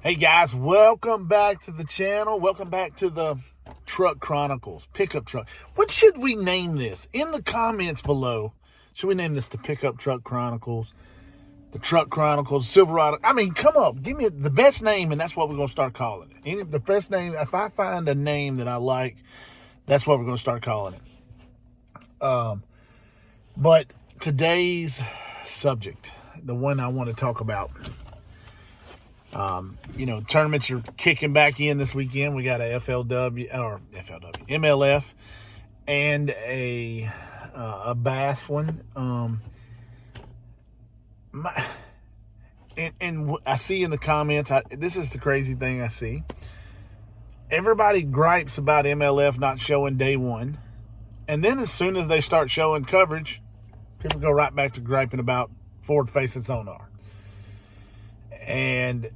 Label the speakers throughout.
Speaker 1: Hey guys, welcome back to the channel. Welcome back to the Truck Chronicles, pickup truck. What should we name this? In the comments below, should we name this the Pickup Truck Chronicles, the Truck Chronicles, Silverado? I mean, come on, give me the best name, and that's what we're going to start calling it. The best name, if I find a name that I like, that's what we're going to start calling it. But today's subject, the one I want to talk about, tournaments are kicking back in this weekend. We got a MLF, and a bass one. And I see in the comments, this is the crazy thing I see. Everybody gripes about MLF not showing day one. And then as soon as they start showing coverage, people go right back to griping about forward-facing sonar. And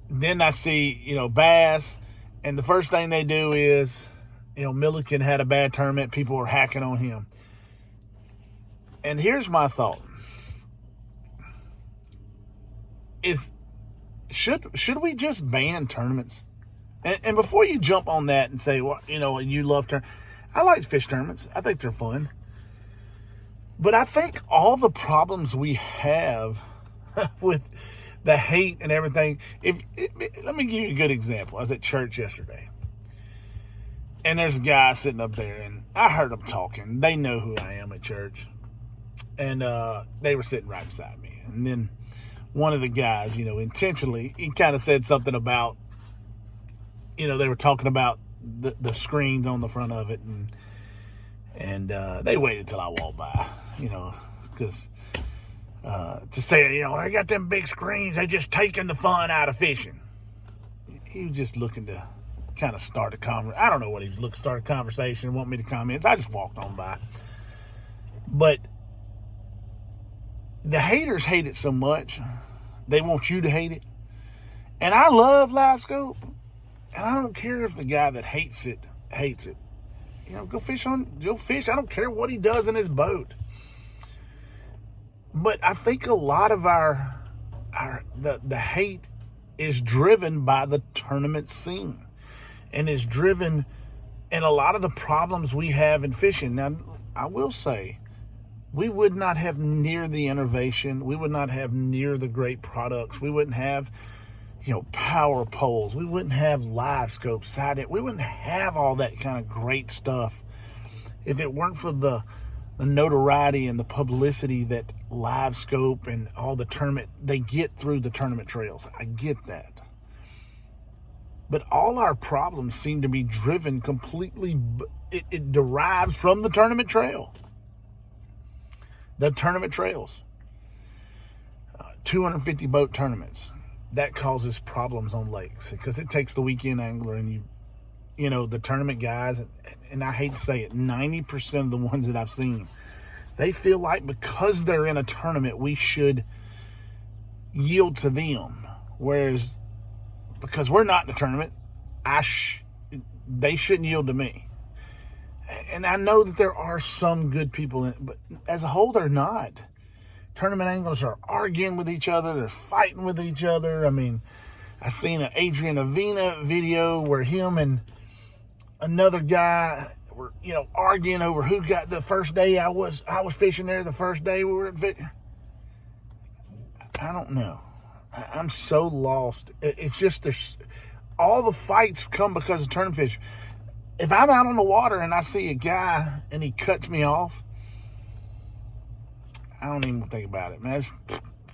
Speaker 1: then I see, bass, and the first thing they do is, Milliken had a bad tournament. People were hacking on him. And here's my thought. Should we just ban tournaments? And before you jump on that and say, well, you love tournaments, I like fish tournaments. I think they're fun. But I think all the problems we have with the hate and everything. Let me give you a good example. I was at church yesterday, and there's a guy sitting up there, and I heard them talking. They know who I am at church, and they were sitting right beside me. And then one of the guys, intentionally, he kind of said something about, they were talking about the screens on the front of it, and they waited till I walked by, because to say, I got them big screens, they just taking the fun out of fishing. He was just looking to kind of start a conversation. I don't know what he was looking to start a conversation, want me to comment. I just walked on by. But the haters hate it so much, they want you to hate it. And I love Livescope, and I don't care if the guy that hates it. Go fish. I don't care what he does in his boat. But I think a lot of the hate is driven by the tournament scene, and is driven in a lot of the problems we have in fishing. Now, I will say, we would not have near the innovation. We would not have near the great products. We wouldn't have, power poles. We wouldn't have Livescope, side. We wouldn't have all that kind of great stuff if it weren't for the notoriety and the publicity that Livescope and all the tournament, they get through the tournament trails. I get that. But all our problems seem to be driven completely, it derives from the tournament trail. The tournament trails. 250 boat tournaments. That causes problems on lakes because it takes the weekend angler and the tournament guys, and I hate to say it, 90% of the ones that I've seen, they feel like because they're in a tournament, we should yield to them. Whereas, because we're not in a tournament, they shouldn't yield to me. And I know that there are some good people in it, but as a whole, they're not. Tournament anglers are arguing with each other. They're fighting with each other. I mean, I seen an Adrian Avena video where him and another guy were, arguing over who got the first day. I was fishing there the first day we were fishing. I don't know. I'm so lost. It's just all the fights come because of tournament fishing. If I'm out on the water and I see a guy and he cuts me off, I don't even think about it, man. Just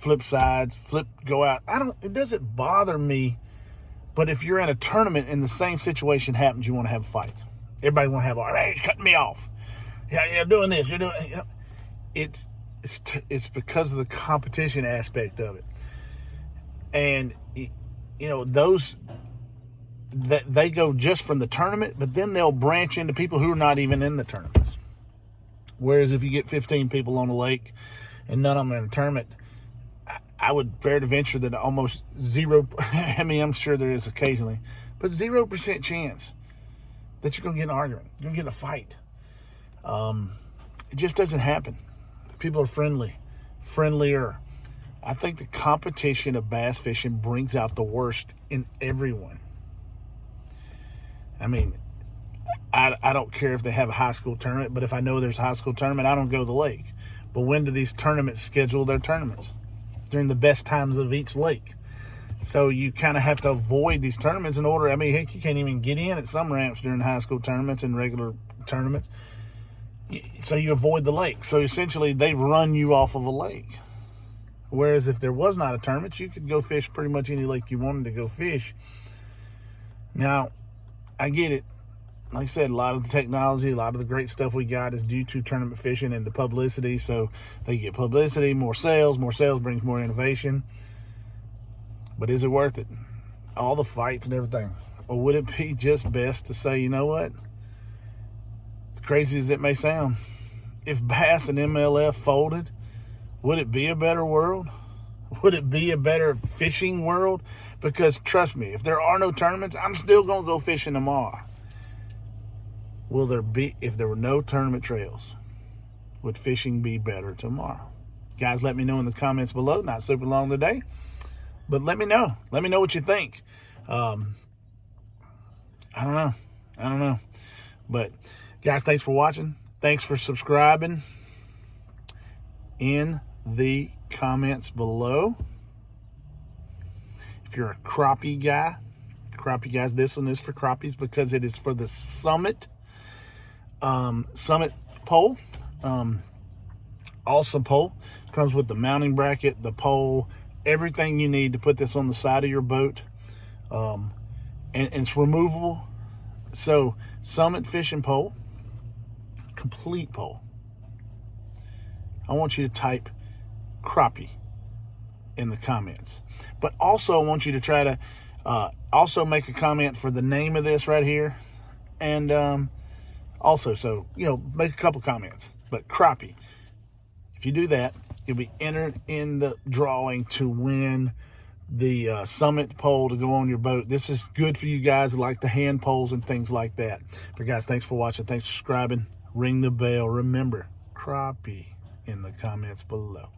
Speaker 1: flip sides, go out. It doesn't bother me. But if you're in a tournament and the same situation happens, you want to have a fight. Everybody want to have, hey, you're cutting me off. Yeah, you're doing this. You're doing, it's because of the competition aspect of it. And, those, that they go just from the tournament, but then they'll branch into people who are not even in the tournaments. Whereas if you get 15 people on the lake and none of them are in a tournament, I would fair to venture that almost zero, I mean, I'm sure there is occasionally, but 0% chance that you're going to get an argument. You're going to get a fight. It just doesn't happen. People are friendlier. I think the competition of bass fishing brings out the worst in everyone. I mean, I don't care if they have a high school tournament, but if I know there's a high school tournament, I don't go to the lake. But when do these tournaments schedule their tournaments? During the best times of each lake. So you kind of have to avoid these tournaments in order. I mean, heck, you can't even get in at some ramps during high school tournaments and regular tournaments. So you avoid the lake. So essentially, they've run you off of a lake. Whereas if there was not a tournament, you could go fish pretty much any lake you wanted to go fish. Now, I get it. Like I said, a lot of the technology, a lot of the great stuff we got is due to tournament fishing and the publicity. So they get publicity, more sales brings more innovation. But is it worth it? All the fights and everything. Or would it be just best to say, you know what? Crazy as it may sound, if Bass and MLF folded, would it be a better world? Would it be a better fishing world? Because trust me, if there are no tournaments, I'm still going to go fishing tomorrow. Will there be, if there were no tournament trails, would fishing be better tomorrow? Guys, let me know in the comments below. Not super long today, but let me know. Let me know what you think. I don't know. But guys, thanks for watching. Thanks for subscribing. In the comments below, if you're a crappie guys, this one is for crappies because it is for the Summit pole. Awesome pole. Comes with the mounting bracket, the pole, everything you need to put this on the side of your boat. And it's removable. So Summit fishing pole, complete pole. I want you to type crappie in the comments, but also I want you to try to also make a comment for the name of this right here, and also, so make a couple comments. But crappie, if you do that, you'll be entered in the drawing to win the Summit pole to go on your boat. This is good for you guys who like the hand poles and things like that. But guys, thanks for watching. Thanks for subscribing. Ring the bell. Remember, crappie in the comments below.